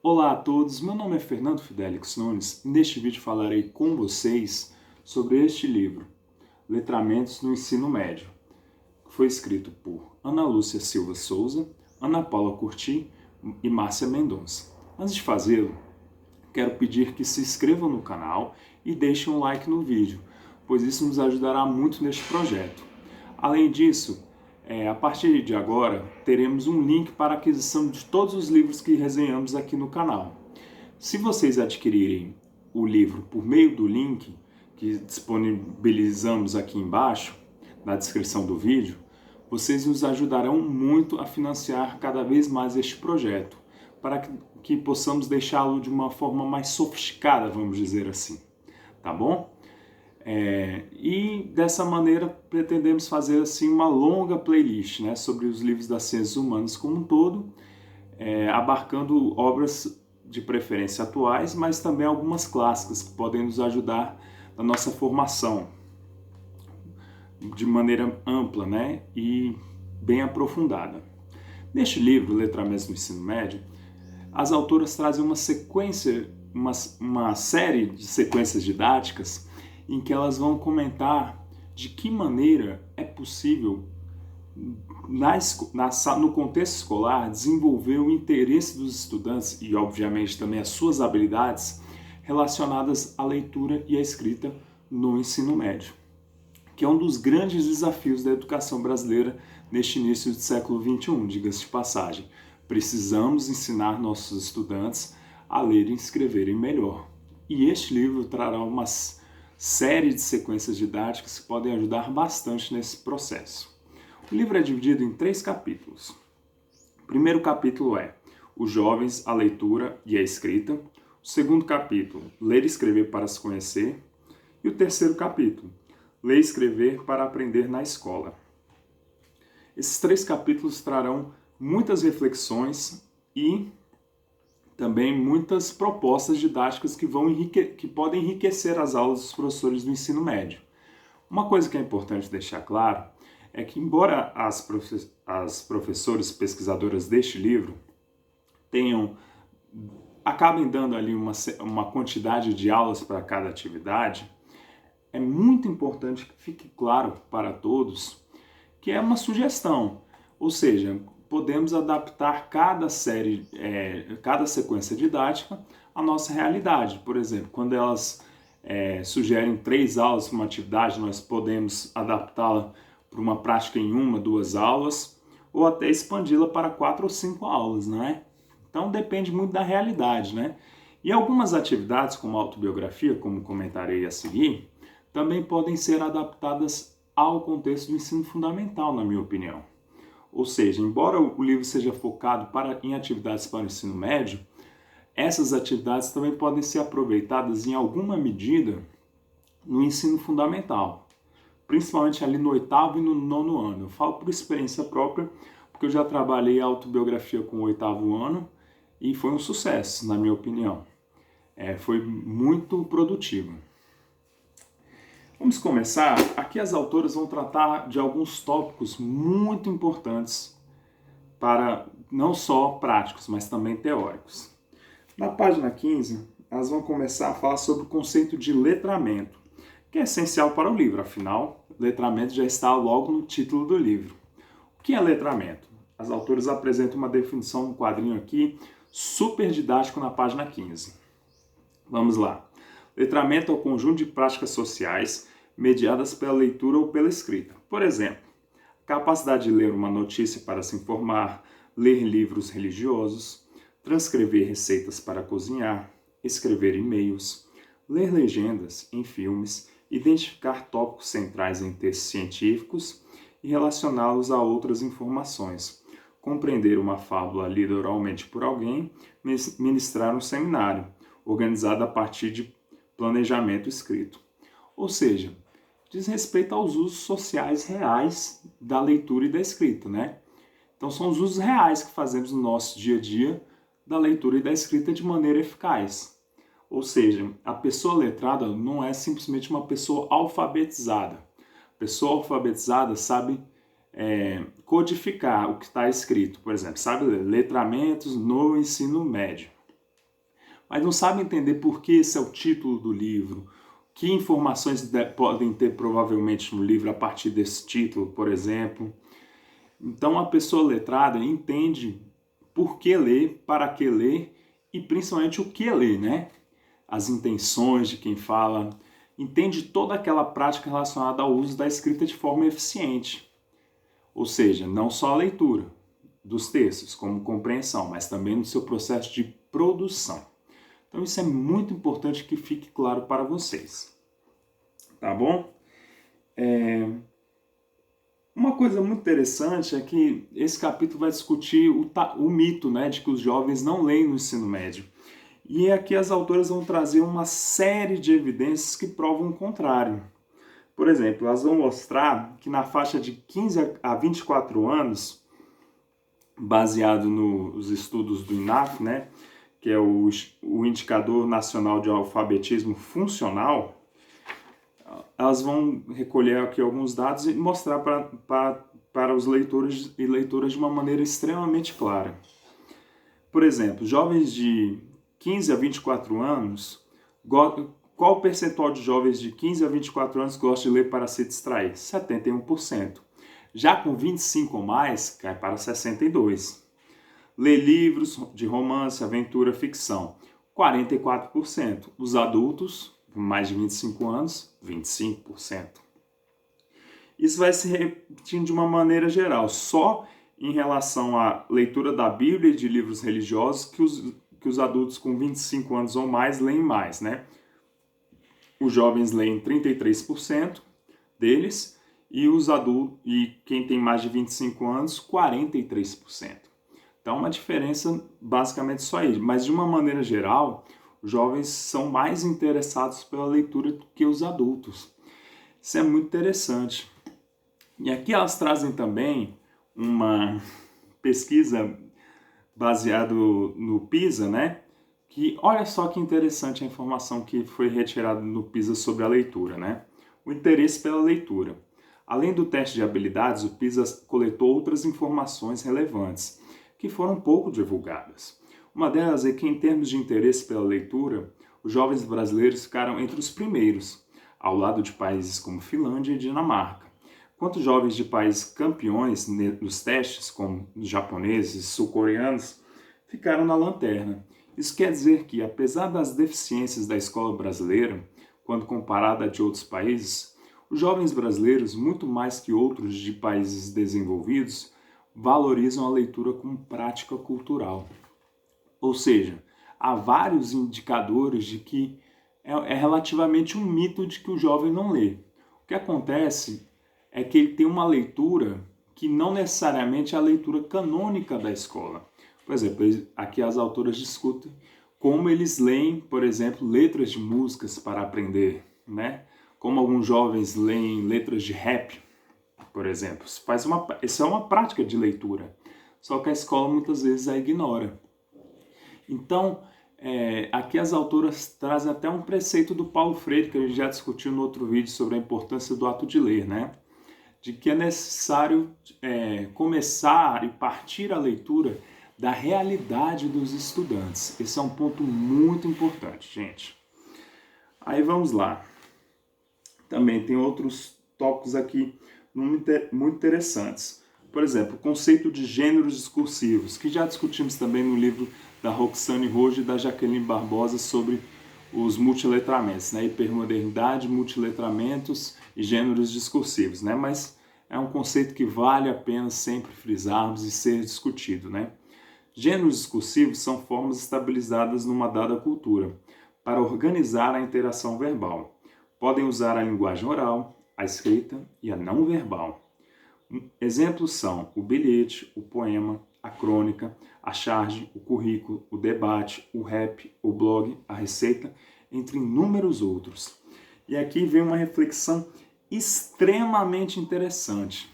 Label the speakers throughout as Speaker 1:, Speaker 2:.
Speaker 1: Olá a todos, meu nome é Fernando Fidelix Nunes e neste vídeo falarei com vocês sobre este livro, Letramentos no Ensino Médio, que foi escrito por Ana Lúcia Silva Souza, Ana Paula Curti e Márcia Mendonça. Antes de fazê-lo, quero pedir que se inscrevam no canal e deixem um like no vídeo, pois isso nos ajudará muito neste projeto. Além disso, a partir de agora, teremos um link para a aquisição de todos os livros que resenhamos aqui no canal. Se vocês adquirirem o livro por meio do link que disponibilizamos aqui embaixo, na descrição do vídeo, vocês nos ajudarão muito a financiar cada vez mais este projeto, para que possamos deixá-lo de uma forma mais sofisticada, vamos dizer assim, tá bom? E dessa maneira pretendemos fazer assim uma longa playlist, né, sobre os livros das ciências humanas como um todo, abarcando obras de preferência atuais, mas também algumas clássicas que podem nos ajudar na nossa formação de maneira ampla, né, e bem aprofundada. Neste livro, Letramentos no Ensino Médio, as autoras trazem uma série de sequências didáticas em que elas vão comentar de que maneira é possível, no contexto escolar, desenvolver o interesse dos estudantes e, obviamente, também as suas habilidades relacionadas à leitura e à escrita no ensino médio, que é um dos grandes desafios da educação brasileira neste início do século XXI, diga-se de passagem. Precisamos ensinar nossos estudantes a ler e escreverem melhor. E este livro trará uma série de sequências didáticas que podem ajudar bastante nesse processo. O livro é dividido em 3 capítulos. O primeiro capítulo é Os Jovens, a Leitura e a Escrita. O segundo capítulo, Ler e Escrever para se Conhecer. E o terceiro capítulo, Ler e Escrever para Aprender na Escola. Esses 3 capítulos trarão muitas reflexões e também muitas propostas didáticas que podem enriquecer as aulas dos professores do ensino médio. Uma coisa que é importante deixar claro é que, embora as professoras pesquisadoras deste livro acabem dando ali uma quantidade de aulas para cada atividade, é muito importante que fique claro para todos que é uma sugestão, ou seja, podemos adaptar cada sequência didática à nossa realidade. Por exemplo, quando elas sugerem 3 aulas para uma atividade, nós podemos adaptá-la para uma prática em 1, 2 aulas, ou até expandi-la para 4 ou 5 aulas, né? Então depende muito da realidade, né? E algumas atividades, como autobiografia, como comentarei a seguir, também podem ser adaptadas ao contexto do ensino fundamental, na minha opinião. Ou seja, embora o livro seja focado em atividades para o ensino médio, essas atividades também podem ser aproveitadas em alguma medida no ensino fundamental, principalmente ali no 8º e no 9º ano. Eu falo por experiência própria, porque eu já trabalhei autobiografia com o 8º ano e foi um sucesso, na minha opinião. Foi muito produtivo. Vamos começar. Aqui as autoras vão tratar de alguns tópicos muito importantes para não só práticos, mas também teóricos. Na página 15, elas vão começar a falar sobre o conceito de letramento, que é essencial para o livro, afinal, letramento já está logo no título do livro. O que é letramento? As autoras apresentam uma definição no quadrinho aqui, super didático na página 15. Vamos lá. Letramento é o conjunto de práticas sociais mediadas pela leitura ou pela escrita. Por exemplo, a capacidade de ler uma notícia para se informar, ler livros religiosos, transcrever receitas para cozinhar, escrever e-mails, ler legendas em filmes, identificar tópicos centrais em textos científicos e relacioná-los a outras informações, compreender uma fábula lida oralmente por alguém, ministrar um seminário, organizado a partir de planejamento escrito. Ou seja, diz respeito aos usos sociais reais da leitura e da escrita, né? Então são os usos reais que fazemos no nosso dia a dia da leitura e da escrita de maneira eficaz. Ou seja, a pessoa letrada não é simplesmente uma pessoa alfabetizada. A pessoa alfabetizada sabe codificar o que está escrito. Por exemplo, sabe ler letramentos no ensino médio. mas não sabe entender por que esse é o título do livro, que informações podem ter provavelmente no livro a partir desse título, por exemplo. Então a pessoa letrada entende por que ler, para que ler e principalmente o que ler, né? As intenções de quem fala, entende toda aquela prática relacionada ao uso da escrita de forma eficiente. Ou seja, não só a leitura dos textos como compreensão, mas também no seu processo de produção. Então isso é muito importante que fique claro para vocês. Tá bom? Uma coisa muito interessante é que esse capítulo vai discutir o mito, né, de que os jovens não leem no ensino médio. E aqui as autoras vão trazer uma série de evidências que provam o contrário. Por exemplo, elas vão mostrar que na faixa de 15 a 24 anos, baseado nos estudos do INAF, né, que é o Indicador Nacional de Alfabetismo Funcional, elas vão recolher aqui alguns dados e mostrar para os leitores e leitoras de uma maneira extremamente clara. Por exemplo, jovens de 15 a 24 anos, qual o percentual de jovens de 15 a 24 anos gosta de ler para se distrair? 71%. Já com 25 ou mais, cai para 62%. Ler livros de romance, aventura, ficção, 44%. Os adultos, com mais de 25 anos, 25%. Isso vai se repetindo de uma maneira geral. Só em relação à leitura da Bíblia e de livros religiosos que os adultos com 25 anos ou mais leem mais, né? Os jovens leem 33% deles e quem tem mais de 25 anos, 43%. Então, uma diferença basicamente só aí. Mas, de uma maneira geral, os jovens são mais interessados pela leitura do que os adultos. Isso é muito interessante. E aqui elas trazem também uma pesquisa baseada no PISA, né? Que olha só que interessante a informação que foi retirada no PISA sobre a leitura, né? O interesse pela leitura. Além do teste de habilidades, o PISA coletou outras informações relevantes, que foram pouco divulgadas. Uma delas é que, em termos de interesse pela leitura, os jovens brasileiros ficaram entre os primeiros, ao lado de países como Finlândia e Dinamarca. Enquanto jovens de países campeões nos testes, como os japoneses e sul-coreanos, ficaram na lanterna. Isso quer dizer que, apesar das deficiências da escola brasileira, quando comparada a de outros países, os jovens brasileiros, muito mais que outros de países desenvolvidos, valorizam a leitura como prática cultural. Ou seja, há vários indicadores de que é relativamente um mito de que o jovem não lê. O que acontece é que ele tem uma leitura que não necessariamente é a leitura canônica da escola. Por exemplo, aqui as autoras discutem como eles leem, por exemplo, letras de músicas para aprender, né? Como alguns jovens leem letras de rap, por exemplo. Isso é uma prática de leitura, só que a escola muitas vezes a ignora. Então, aqui as autoras trazem até um preceito do Paulo Freire, que a gente já discutiu no outro vídeo sobre a importância do ato de ler, né? De que é necessário começar e partir a leitura da realidade dos estudantes. Esse é um ponto muito importante, gente. Aí vamos lá. Também tem outros tópicos aqui muito interessantes. Por exemplo, o conceito de gêneros discursivos, que já discutimos também no livro da Roxane Rojo e da Jaqueline Barbosa sobre os multiletramentos, né? Hipermodernidade, multiletramentos e gêneros discursivos, né? Mas é um conceito que vale a pena sempre frisarmos e ser discutido, né? Gêneros discursivos são formas estabilizadas numa dada cultura para organizar a interação verbal. Podem usar a linguagem oral, a escrita e a não verbal. Exemplos são o bilhete, o poema, a crônica, a charge, o currículo, o debate, o rap, o blog, a receita, entre inúmeros outros. E aqui vem uma reflexão extremamente interessante,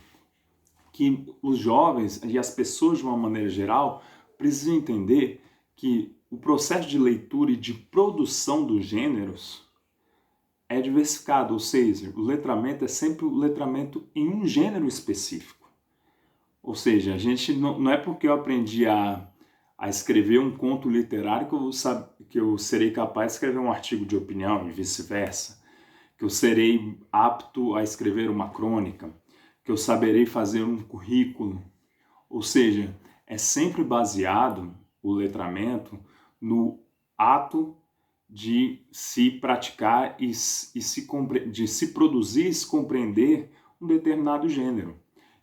Speaker 1: que os jovens e as pessoas de uma maneira geral precisam entender que o processo de leitura e de produção dos gêneros é diversificado, ou seja, o letramento é sempre o letramento em um gênero específico. Ou seja, a gente não é porque eu aprendi a a escrever um conto literário que eu serei capaz de escrever um artigo de opinião e vice-versa, que eu serei apto a escrever uma crônica, que eu saberei fazer um currículo. Ou seja, é sempre baseado o letramento no ato de se praticar de se produzir e se compreender um determinado gênero.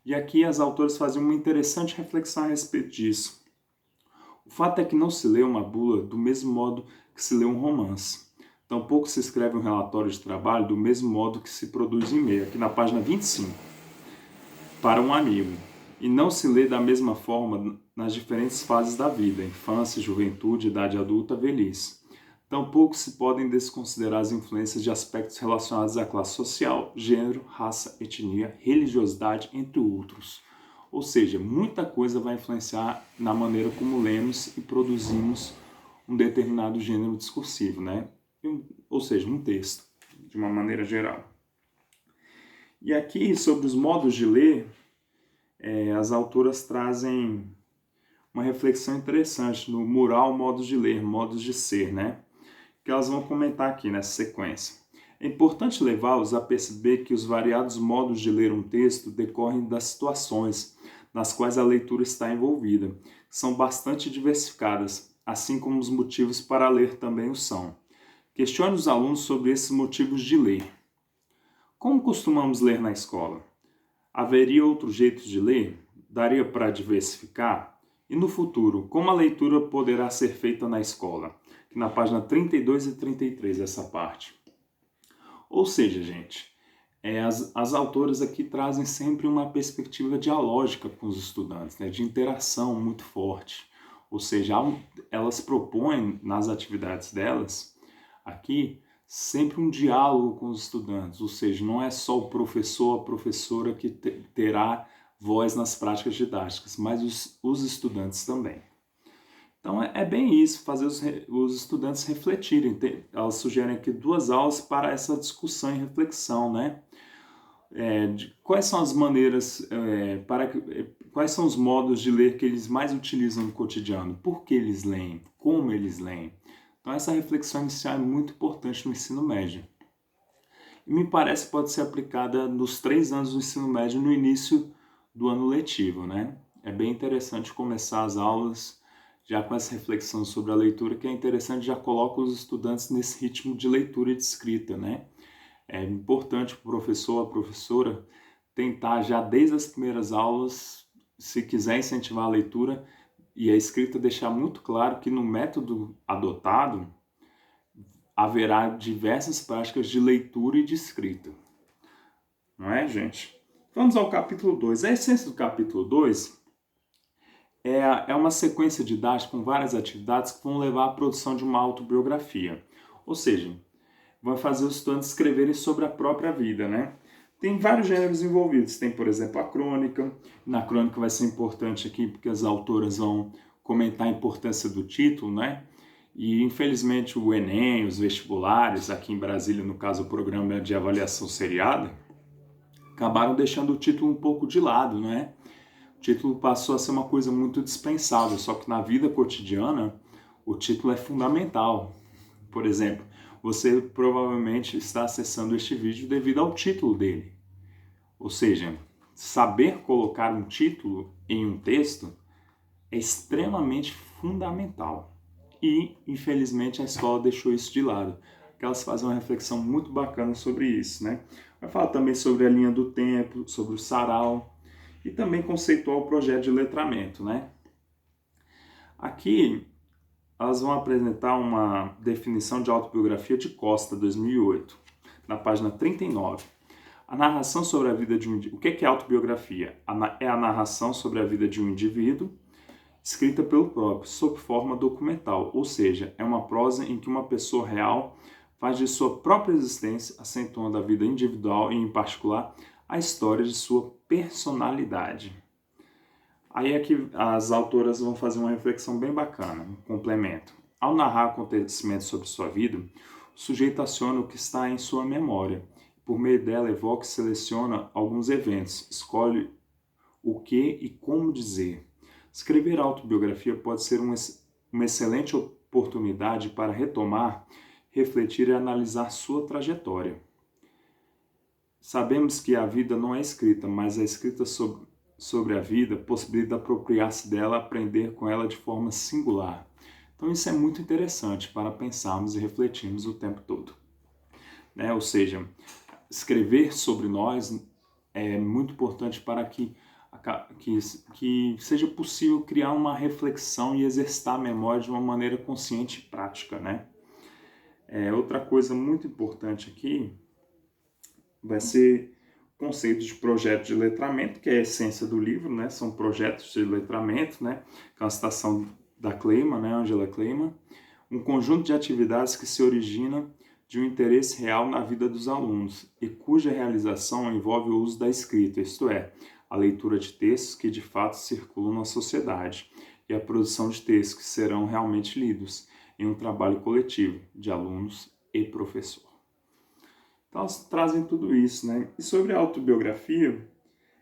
Speaker 1: E aqui as autoras fazem uma interessante reflexão a respeito disso. O fato é que não se lê uma bula do mesmo modo que se lê um romance. Tampouco se escreve um relatório de trabalho do mesmo modo que se produz um e-mail, aqui na página 25, para um amigo. E não se lê da mesma forma nas diferentes fases da vida, infância, juventude, idade adulta, velhice. Tampouco se podem desconsiderar as influências de aspectos relacionados à classe social, gênero, raça, etnia, religiosidade, entre outros. Ou seja, muita coisa vai influenciar na maneira como lemos e produzimos um determinado gênero discursivo, né? Ou seja, um texto, de uma maneira geral. E aqui, sobre os modos de ler, as autoras trazem uma reflexão interessante no mural modos de ler, modos de ser, né? Que elas vão comentar aqui nessa sequência. É importante levá-los a perceber que os variados modos de ler um texto decorrem das situações nas quais a leitura está envolvida, que são bastante diversificadas, assim como os motivos para ler também o são. Questione os alunos sobre esses motivos de ler. Como costumamos ler na escola? Haveria outros jeitos de ler? Daria para diversificar? E no futuro, como a leitura poderá ser feita na escola? Aqui na página 32 e 33, essa parte. Ou seja, gente, as autoras aqui trazem sempre uma perspectiva dialógica com os estudantes, né, de interação muito forte. Ou seja, elas propõem nas atividades delas, aqui, sempre um diálogo com os estudantes. Ou seja, não é só o professor, a professora que terá voz nas práticas didáticas, mas os estudantes também. Então é bem isso, fazer os estudantes refletirem. Elas sugerem aqui 2 aulas para essa discussão e reflexão, né? De quais são as maneiras, quais são os modos de ler que eles mais utilizam no cotidiano, por que eles leem, como eles leem. Então essa reflexão inicial é muito importante no ensino médio. E me parece que pode ser aplicada nos 3 anos do ensino médio no início do ano letivo, né? É bem interessante começar as aulas já com essa reflexão sobre a leitura, que é interessante, já coloca os estudantes nesse ritmo de leitura e de escrita, né? É importante o professor, a professora, tentar já desde as primeiras aulas, se quiser incentivar a leitura e a escrita, deixar muito claro que no método adotado haverá diversas práticas de leitura e de escrita. Não é, gente? Vamos ao capítulo 2. A essência do capítulo 2 é uma sequência didática com várias atividades que vão levar à produção de uma autobiografia. Ou seja, vai fazer os estudantes escreverem sobre a própria vida, né? Tem vários gêneros envolvidos. Tem, por exemplo, a crônica. Na crônica vai ser importante aqui porque as autoras vão comentar a importância do título, né? E, infelizmente, o Enem, os vestibulares, aqui em Brasília, no caso, o programa de avaliação seriada, acabaram deixando o título um pouco de lado, né? O título passou a ser uma coisa muito dispensável, só que na vida cotidiana o título é fundamental. Por exemplo, você provavelmente está acessando este vídeo devido ao título dele. Ou seja, saber colocar um título em um texto é extremamente fundamental. E, infelizmente, a escola deixou isso de lado. Porque elas fazem uma reflexão muito bacana sobre isso, né? Vai falar também sobre a linha do tempo, sobre o sarau, e também conceituar o projeto de letramento, né? Aqui, elas vão apresentar uma definição de autobiografia de Costa, 2008, na página 39. A narração sobre a vida de um indivíduo. O que é autobiografia? É a narração sobre a vida de um indivíduo, escrita pelo próprio, sob forma documental, ou seja, é uma prosa em que uma pessoa real faz de sua própria existência, acentuando a vida individual e, em particular, a história de sua personalidade. Aí é que as autoras vão fazer uma reflexão bem bacana, um complemento. Ao narrar acontecimentos sobre sua vida, o sujeito aciona o que está em sua memória. Por meio dela, evoca e seleciona alguns eventos, escolhe o que e como dizer. Escrever autobiografia pode ser uma excelente oportunidade para retomar, refletir e analisar sua trajetória. Sabemos que a vida não é escrita, mas a escrita sobre a vida possibilita apropriar-se dela, aprender com ela de forma singular. Então isso é muito interessante para pensarmos e refletirmos o tempo todo, né? Ou seja, escrever sobre nós é muito importante para que seja possível criar uma reflexão e exercitar a memória de uma maneira consciente e prática, né? Outra coisa muito importante aqui vai ser o conceito de projeto de letramento, que é a essência do livro, né? São projetos de letramento, né? Que é uma citação da Kleiman, né? Angela Kleiman. Um conjunto de atividades que se origina de um interesse real na vida dos alunos e cuja realização envolve o uso da escrita, isto é, a leitura de textos que de fato circulam na sociedade e a produção de textos que serão realmente lidos em um trabalho coletivo de alunos e professor. Então, elas trazem tudo isso, né? E sobre a autobiografia,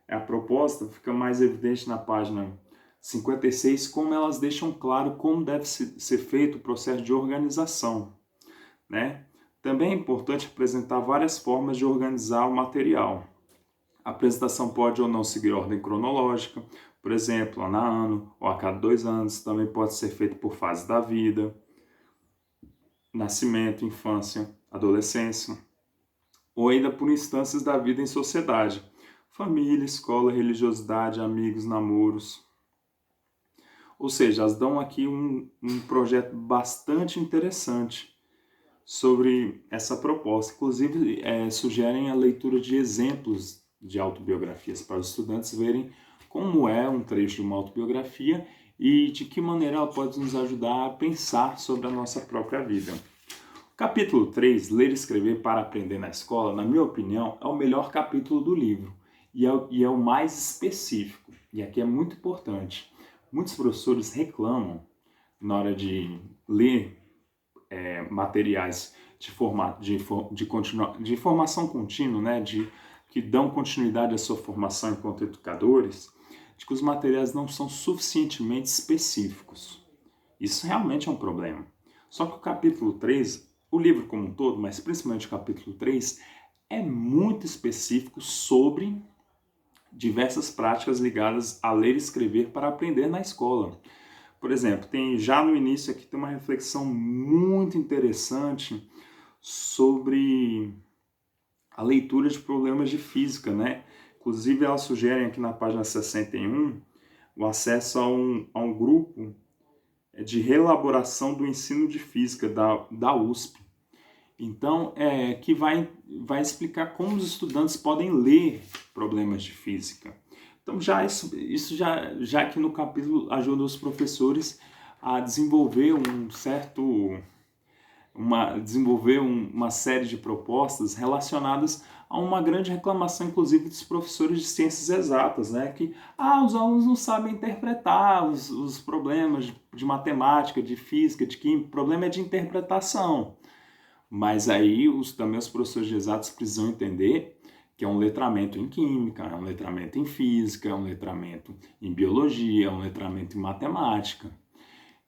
Speaker 1: a proposta fica mais evidente na página 56, como elas deixam claro como deve ser feito o processo de organização, né? Também é importante apresentar várias formas de organizar o material. A apresentação pode ou não seguir ordem cronológica, por exemplo, ano a ano ou a cada 2 anos. Também pode ser feito por fases da vida, nascimento, infância, adolescência, ou ainda por instâncias da vida em sociedade, família, escola, religiosidade, amigos, namoros. Ou seja, elas dão aqui um projeto bastante interessante sobre essa proposta. Inclusive, sugerem a leitura de exemplos de autobiografias para os estudantes verem como é um trecho de uma autobiografia e de que maneira ela pode nos ajudar a pensar sobre a nossa própria vida. Capítulo 3, Ler e Escrever para Aprender na Escola, na minha opinião, é o melhor capítulo do livro e é o mais específico. E aqui é muito importante. Muitos professores reclamam na hora de ler materiais de formação contínua, né, que dão continuidade à sua formação enquanto educadores, de que os materiais não são suficientemente específicos. Isso realmente é um problema. Só que o capítulo 3, o livro como um todo, mas principalmente o capítulo 3, é muito específico sobre diversas práticas ligadas a ler e escrever para aprender na escola. Por exemplo, já no início aqui tem uma reflexão muito interessante sobre a leitura de problemas de física, né? Inclusive, elas sugerem aqui na página 61 o acesso a um grupo de reelaboração do ensino de física da USP. Então, que vai explicar como os estudantes podem ler problemas de física. Então, isso já aqui no capítulo ajuda os professores a desenvolver uma série de propostas relacionadas a uma grande reclamação, inclusive, dos professores de ciências exatas, né? Que os alunos não sabem interpretar os problemas de matemática, de física, de química. O problema é de interpretação. Mas aí também os professores de exatas precisam entender que é um letramento em química, é um letramento em física, é um letramento em biologia, é um letramento em matemática.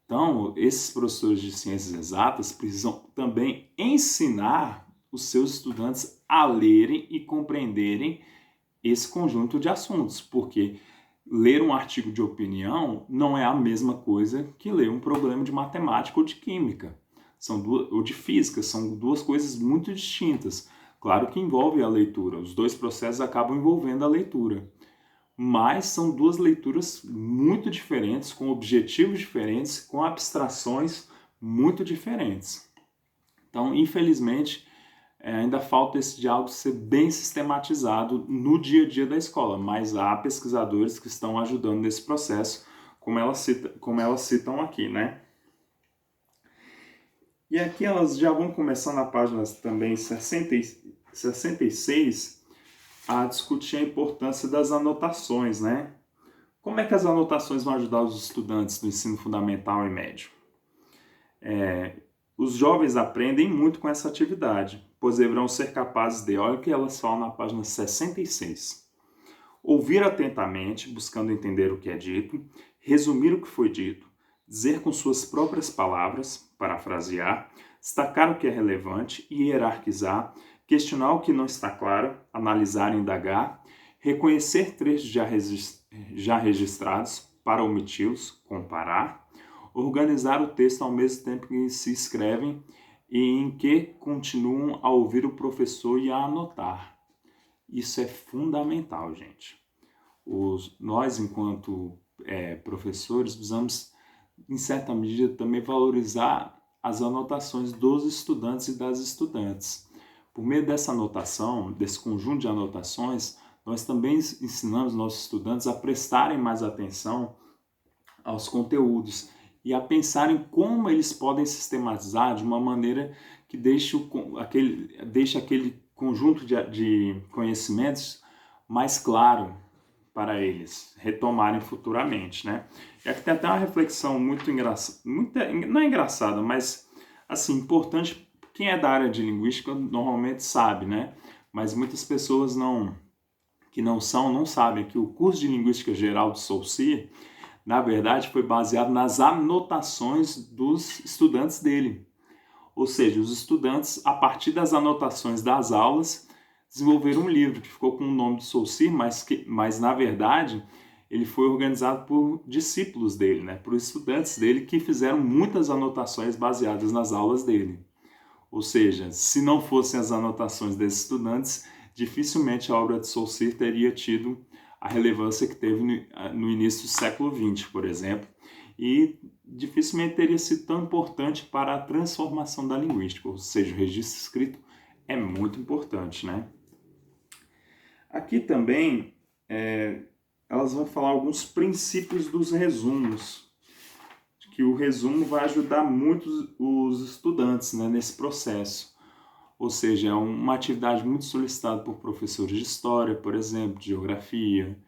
Speaker 1: Então, esses professores de ciências exatas precisam também ensinar os seus estudantes a lerem e compreenderem esse conjunto de assuntos, porque ler um artigo de opinião não é a mesma coisa que ler um problema de matemática ou de química, ou de física, são duas coisas muito distintas. Claro que envolve a leitura, os dois processos acabam envolvendo a leitura, mas são duas leituras muito diferentes, com objetivos diferentes, com abstrações muito diferentes. Então, infelizmente, ainda falta esse diálogo ser bem sistematizado no dia a dia da escola, mas há pesquisadores que estão ajudando nesse processo, como elas citam aqui, né? E aqui elas já vão começar na página também 66 a discutir a importância das anotações, né? Como é que as anotações vão ajudar os estudantes do ensino fundamental e médio? Os jovens aprendem muito com essa atividade, pois deverão ser capazes de, olha o que elas falam na página 66. Ouvir atentamente, buscando entender o que é dito, resumir o que foi dito, dizer com suas próprias palavras, parafrasear, destacar o que é relevante e hierarquizar, questionar o que não está claro, analisar e indagar, reconhecer trechos já registrados para omiti-los, comparar, organizar o texto ao mesmo tempo que se escrevem e em que continuam a ouvir o professor e a anotar. Isso é fundamental, gente. Nós, enquanto professores, precisamos, em certa medida, também valorizar as anotações dos estudantes e das estudantes. Por meio dessa anotação, desse conjunto de anotações, nós também ensinamos nossos estudantes a prestarem mais atenção aos conteúdos e a pensarem como eles podem sistematizar de uma maneira que deixe aquele conjunto de conhecimentos mais claro para eles retomarem futuramente, né? E aqui tem até uma reflexão muito engraçada, não é engraçada, mas assim, importante. Quem é da área de linguística normalmente sabe, né? Mas muitas pessoas que não sabem que o curso de Linguística Geral do Saussure, na verdade, foi baseado nas anotações dos estudantes dele. Ou seja, os estudantes, a partir das anotações das aulas, desenvolveram um livro que ficou com o nome de Saussure, mas na verdade ele foi organizado por discípulos dele, né? Por estudantes dele que fizeram muitas anotações baseadas nas aulas dele. Ou seja, se não fossem as anotações desses estudantes, dificilmente a obra de Saussure teria tido a relevância que teve no início do século XX, por exemplo, e dificilmente teria sido tão importante para a transformação da linguística, ou seja, o registro escrito é muito importante, né? Aqui também elas vão falar alguns princípios dos resumos, que o resumo vai ajudar muito os estudantes, né, nesse processo. Ou seja, é uma atividade muito solicitada por professores de história, por exemplo, de geografia,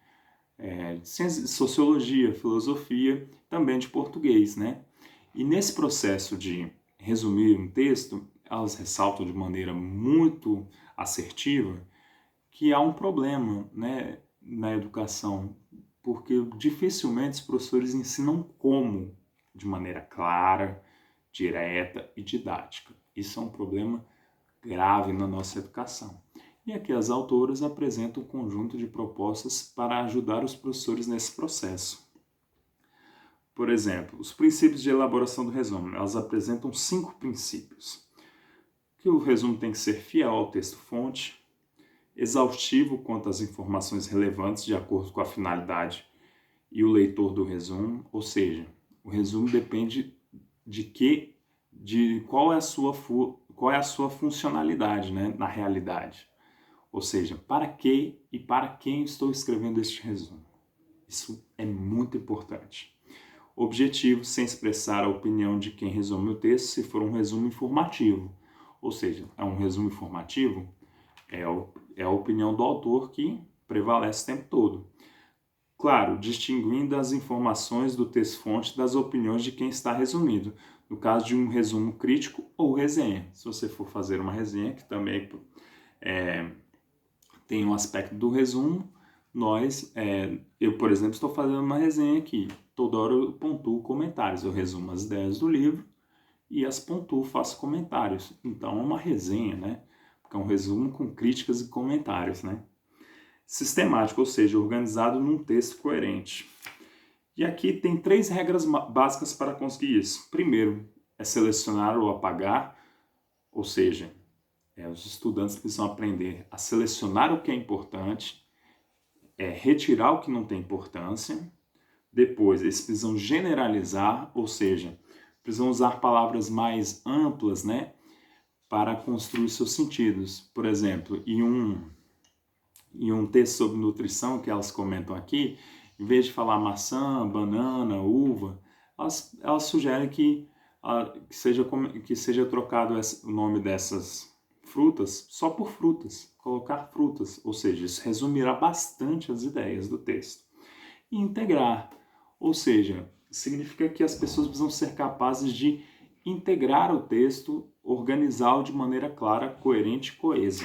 Speaker 1: de sociologia, filosofia, também de português, né? E nesse processo de resumir um texto, elas ressaltam de maneira muito assertiva que há um problema, né, na educação, porque dificilmente os professores ensinam como, de maneira clara, direta e didática. Isso é um problema grave na nossa educação. E aqui as autoras apresentam um conjunto de propostas para ajudar os professores nesse processo. Por exemplo, os princípios de elaboração do resumo. Elas apresentam 5 princípios. Que o resumo tem que ser fiel ao texto-fonte, exaustivo quanto às informações relevantes de acordo com a finalidade e o leitor do resumo, ou seja, o resumo depende de qual é a sua funcionalidade, né, na realidade. Ou seja, para que e para quem estou escrevendo este resumo. Isso é muito importante. Objetivo, sem expressar a opinião de quem resume o texto, se for um resumo informativo. Ou seja, é um resumo informativo, é a opinião do autor que prevalece o tempo todo. Claro, distinguindo as informações do texto-fonte das opiniões de quem está resumindo, no caso de um resumo crítico ou resenha. Se você for fazer uma resenha, que também tem um aspecto do resumo, eu, por exemplo, estou fazendo uma resenha aqui. Toda hora eu pontuo comentários, eu resumo as ideias do livro e as pontuo, faço comentários. Então é uma resenha, né? Porque é um resumo com críticas e comentários, né? Sistemático, ou seja, organizado num texto coerente. E aqui tem 3 regras básicas para conseguir isso. Primeiro, é selecionar ou apagar, ou seja, os estudantes precisam aprender a selecionar o que é importante, retirar o que não tem importância. Depois, eles precisam generalizar, ou seja, precisam usar palavras mais amplas, né, para construir seus sentidos. Por exemplo, em um texto sobre nutrição que elas comentam aqui, em vez de falar maçã, banana, uva, elas sugerem que seja trocado o nome dessas frutas só por frutas, colocar frutas, ou seja, isso resumirá bastante as ideias do texto. E integrar, ou seja, significa que as pessoas precisam ser capazes de integrar o texto, organizá-lo de maneira clara, coerente e coesa,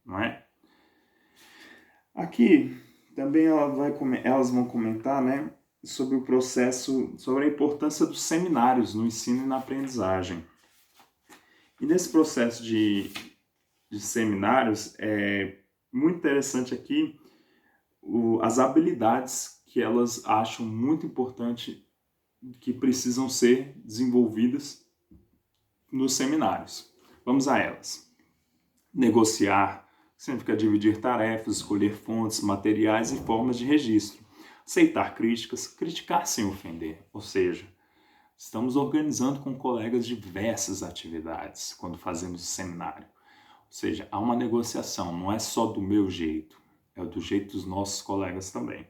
Speaker 1: não é? Aqui também elas vão comentar, né, sobre o processo, sobre a importância dos seminários no ensino e na aprendizagem. E nesse processo de seminários, é muito interessante aqui as habilidades que elas acham muito importante que precisam ser desenvolvidas nos seminários. Vamos a elas. Negociar, significa dividir tarefas, escolher fontes, materiais e formas de registro. Aceitar críticas, criticar sem ofender, ou seja, estamos organizando com colegas diversas atividades quando fazemos o seminário. Ou seja, há uma negociação, não é só do meu jeito, é do jeito dos nossos colegas também.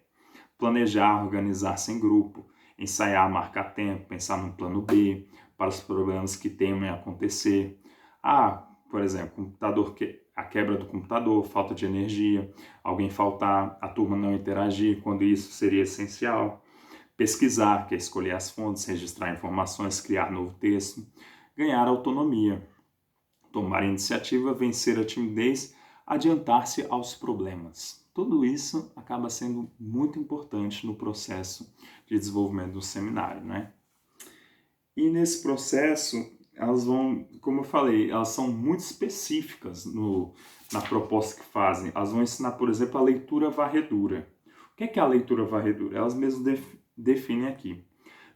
Speaker 1: Planejar, organizar-se em grupo, ensaiar, marcar tempo, pensar num plano B para os problemas que temem acontecer. Por exemplo, a quebra do computador, falta de energia, alguém faltar, a turma não interagir quando isso seria essencial. Pesquisar, que é escolher as fontes, registrar informações, criar novo texto. Ganhar autonomia, tomar iniciativa, vencer a timidez, adiantar-se aos problemas. Tudo isso acaba sendo muito importante no processo de desenvolvimento do seminário, né? E nesse processo, elas vão, como eu falei, elas são muito específicas na proposta que fazem. Elas vão ensinar, por exemplo, a leitura varredura. O que é a leitura varredura? Elas mesmas definem aqui.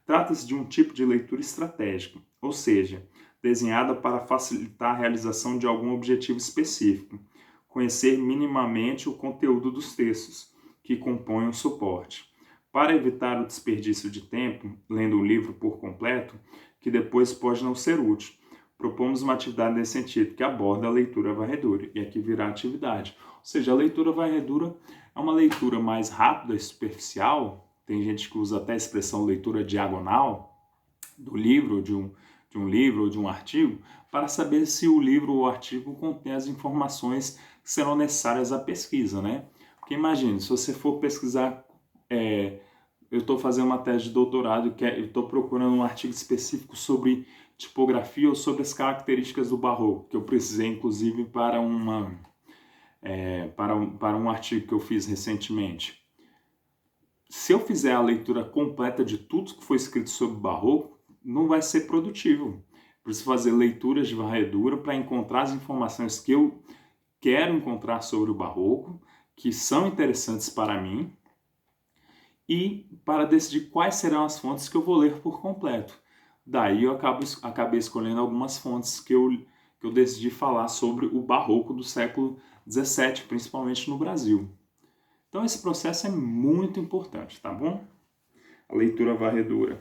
Speaker 1: Trata-se de um tipo de leitura estratégica, ou seja, desenhada para facilitar a realização de algum objetivo específico. Conhecer minimamente o conteúdo dos textos que compõem o suporte. Para evitar o desperdício de tempo, lendo o livro por completo, que depois pode não ser útil, propomos uma atividade nesse sentido, que aborda a leitura varredura. E aqui virá a atividade. Ou seja, a leitura varredura é uma leitura mais rápida e superficial. Tem gente que usa até a expressão leitura diagonal do livro, de um livro ou de um artigo, para saber se o livro ou o artigo contém as informações que serão necessárias à pesquisa, né? Porque imagine, se você for pesquisar, eu estou fazendo uma tese de doutorado, eu estou procurando um artigo específico sobre tipografia ou sobre as características do barroco, que eu precisei, inclusive, para um artigo que eu fiz recentemente. Se eu fizer a leitura completa de tudo que foi escrito sobre o barroco, não vai ser produtivo. Preciso fazer leituras de varredura para encontrar as informações que eu quero encontrar sobre o barroco, que são interessantes para mim, e para decidir quais serão as fontes que eu vou ler por completo. Daí eu acabei escolhendo algumas fontes que eu decidi falar sobre o barroco do século XVII, principalmente no Brasil. Então esse processo é muito importante, tá bom? A leitura varredura.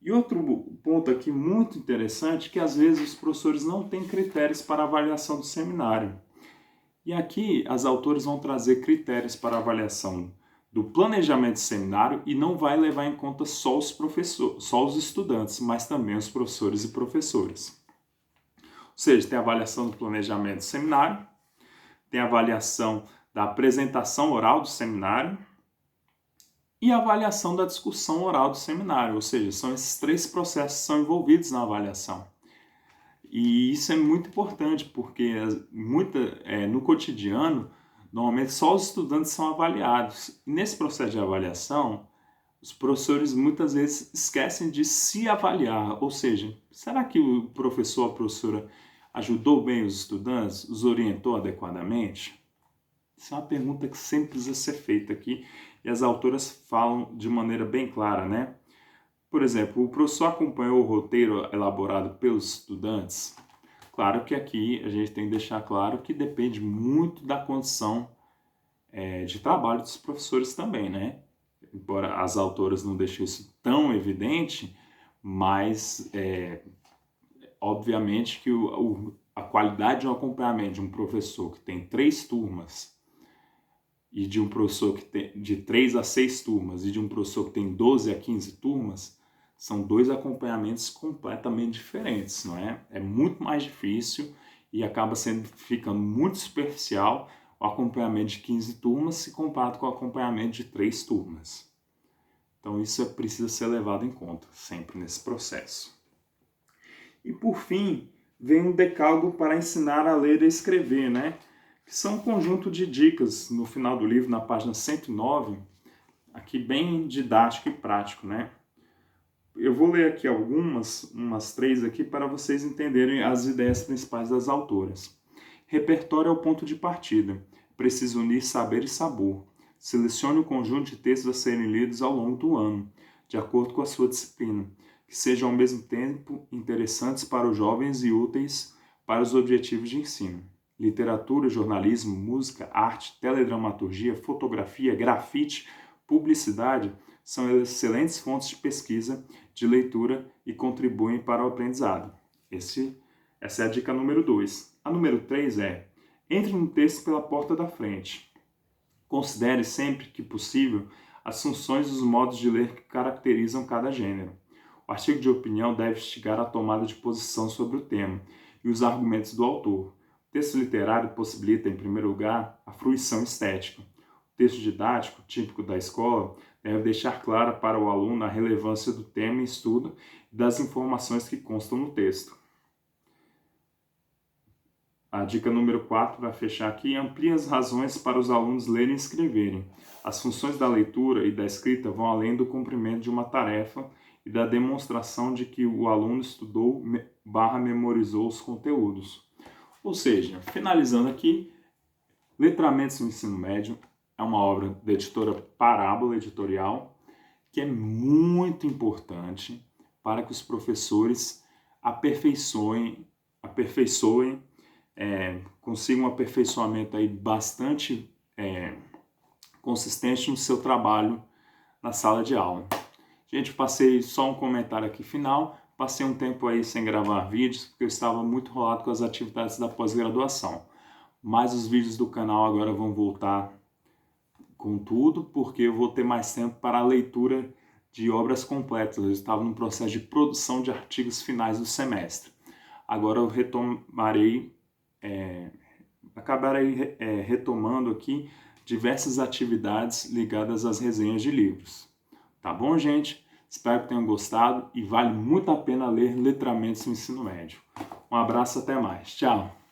Speaker 1: E outro ponto aqui muito interessante, que às vezes os professores não têm critérios para avaliação do seminário. E aqui as autores vão trazer critérios para avaliação do planejamento do seminário e não vai levar em conta só os estudantes, mas também os professores e professoras. Ou seja, tem a avaliação do planejamento do seminário, tem a avaliação da apresentação oral do seminário e a avaliação da discussão oral do seminário, ou seja, são esses três processos que são envolvidos na avaliação. E isso é muito importante, porque no cotidiano, normalmente só os estudantes são avaliados. E nesse processo de avaliação, os professores muitas vezes esquecem de se avaliar, ou seja, será que o professor ou a professora ajudou bem os estudantes, os orientou adequadamente? Isso é uma pergunta que sempre precisa ser feita aqui e as autoras falam de maneira bem clara, né? Por exemplo, o professor acompanhou o roteiro elaborado pelos estudantes? Claro que aqui a gente tem que deixar claro que depende muito da condição de trabalho dos professores também, né? Embora as autoras não deixem isso tão evidente, mas obviamente que a qualidade de um acompanhamento de um professor que tem 3 turmas e de um professor que tem de 3 a 6 turmas e de um professor que tem 12 a 15 turmas, são 2 acompanhamentos completamente diferentes, não é? É muito mais difícil e acaba ficando muito superficial o acompanhamento de 15 turmas se comparado com o acompanhamento de 3 turmas. Então isso precisa ser levado em conta sempre nesse processo. E por fim, vem um decálogo para ensinar a ler e escrever, né? Que são um conjunto de dicas no final do livro, na página 109, aqui bem didático e prático, né? Eu vou ler aqui umas 3 aqui para vocês entenderem as ideias principais das autoras. Repertório é o ponto de partida. Precisa unir saber e sabor. Selecione o conjunto de textos a serem lidos ao longo do ano, de acordo com a sua disciplina, que sejam ao mesmo tempo interessantes para os jovens e úteis para os objetivos de ensino. Literatura, jornalismo, música, arte, teledramaturgia, fotografia, grafite, publicidade são excelentes fontes de pesquisa, de leitura e contribuem para o aprendizado. Essa é a dica número 2. A número 3 é: entre no texto pela porta da frente. Considere sempre que possível as funções e os modos de ler que caracterizam cada gênero. O artigo de opinião deve instigar a tomada de posição sobre o tema e os argumentos do autor. O texto literário possibilita, em primeiro lugar, a fruição estética. O texto didático, típico da escola, deve deixar clara para o aluno a relevância do tema em estudo e das informações que constam no texto. A dica número 4, para fechar aqui, amplie as razões para os alunos lerem e escreverem. As funções da leitura e da escrita vão além do cumprimento de uma tarefa e da demonstração de que o aluno estudou/memorizou os conteúdos. Ou seja, finalizando aqui, Letramentos no Ensino Médio é uma obra da editora Parábola Editorial, que é muito importante para que os professores consigam um aperfeiçoamento aí bastante consistente no seu trabalho na sala de aula. Gente, passei só um comentário aqui final, passei um tempo aí sem gravar vídeos, porque eu estava muito enrolado com as atividades da pós-graduação. Mas os vídeos do canal agora vão voltar com tudo, porque eu vou ter mais tempo para a leitura de obras completas. Eu estava no processo de produção de artigos finais do semestre. Agora eu acabarei retomando aqui diversas atividades ligadas às resenhas de livros. Tá bom, gente? Espero que tenham gostado e vale muito a pena ler Letramentos no Ensino Médio. Um abraço, até mais. Tchau!